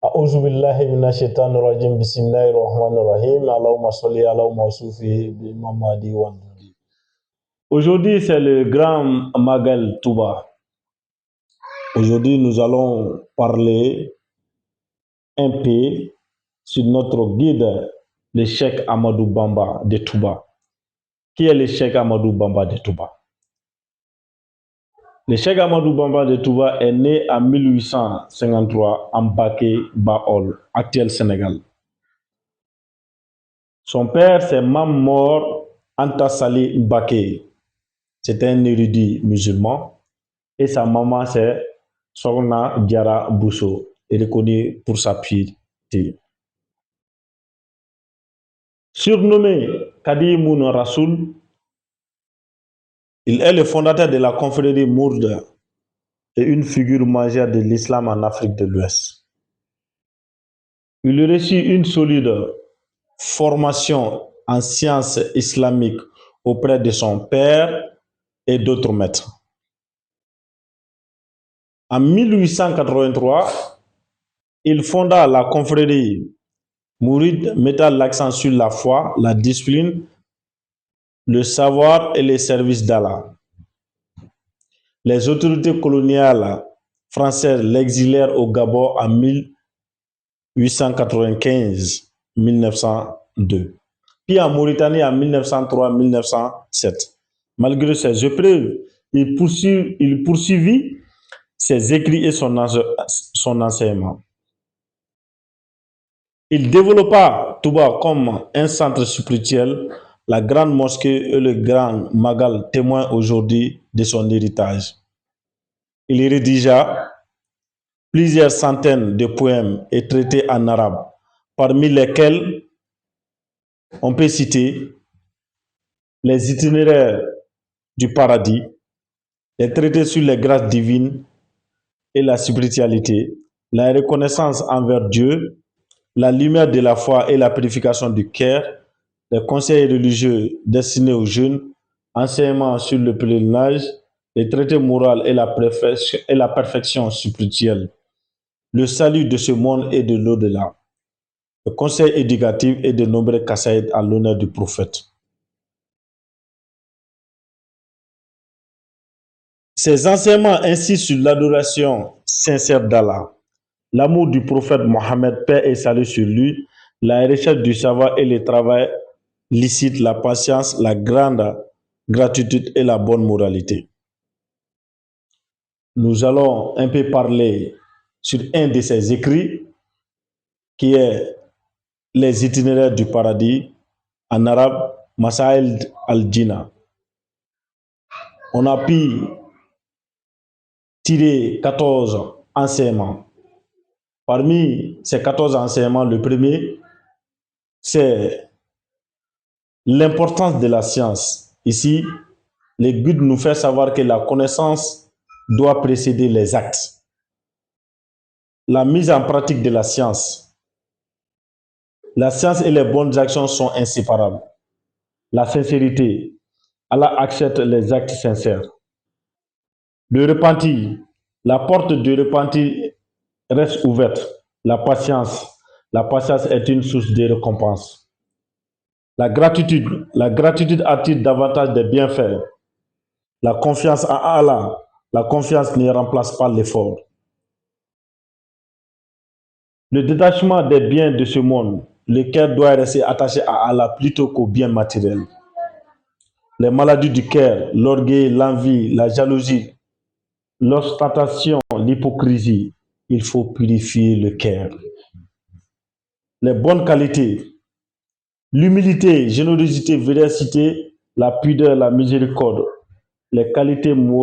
أعوذ بالله من الشيطان الرجيم بسم الله الرحمن الرحيم اللهم صل على موصوفه بمحمد وانزلي. Aujourd'hui, c'est le grand Magal Touba. Aujourd'hui, nous allons parler un peu sur notre guide, le Cheikh Amadou Bamba de Touba. Qui est le Cheikh Amadou Bamba de Touba? Le Cheikh Amadou Bamba de Touba est né en 1853 à Mbaké Baol, actuel Sénégal. Son père, c'est Mamor Antasali Mbaké. C'est un érudit musulman. Et sa maman, c'est Sorna Diara Bousso, reconnue pour sa piété. Surnommé Kadi Moun Rasoul, il est le fondateur de la confrérie Mourda et une figure majeure de l'islam en Afrique de l'Ouest. Il reçut une solide formation en sciences islamiques auprès de son père et d'autres maîtres. En 1883, il fonda la confrérie Mouride, mettant l'accent sur la foi, la discipline, le savoir et les services d'Allah. Les autorités coloniales françaises l'exilèrent au Gabon en 1895-1902, puis en Mauritanie en 1903-1907. Malgré ces épreuves, il poursuivit ses écrits et son enseignement. Il développa Touba comme un centre spirituel. La grande mosquée et le grand Magal témoignent aujourd'hui de son héritage. Il rédigea plusieurs centaines de poèmes et traités en arabe, parmi lesquels on peut citer les itinéraires du paradis, les traités sur les grâces divines et la spiritualité, la reconnaissance envers Dieu, la lumière de la foi et la purification du cœur, les conseils religieux destinés aux jeunes, enseignements sur le pèlerinage, les traités moraux et la perfection spirituelle, le salut de ce monde et de l'au-delà, le conseil éducatif et de nombreux kassaïds à l'honneur du prophète. Ces enseignements insistent sur l'adoration sincère d'Allah, l'amour du prophète Mohammed, paix et salut sur lui, la recherche du savoir et le travail licite, la patience, la grande gratitude et la bonne moralité. Nous allons un peu parler sur un de ses écrits, qui est les itinéraires du paradis, en arabe, Masail al-Jina. On a pu tirer 14 enseignements. Parmi ces 14 enseignements, le premier, c'est l'importance de la science. Ici, le guide nous fait savoir que la connaissance doit précéder les actes. La mise en pratique de la science. La science et les bonnes actions sont inséparables. La sincérité. Allah accepte les actes sincères. Le repentir. La porte du repentir reste ouverte. La patience. La patience est une source de récompense. La gratitude attire davantage des bienfaits. La confiance en Allah. La confiance ne remplace pas l'effort. Le détachement des biens de ce monde. Le cœur doit rester attaché à Allah plutôt qu'aux biens matériels. Les maladies du cœur, l'orgueil, l'envie, la jalousie, l'ostentation, l'hypocrisie. Il faut purifier le cœur. Les bonnes qualités. L'humilité, générosité, véracité, la pudeur, la miséricorde, les qualités morales.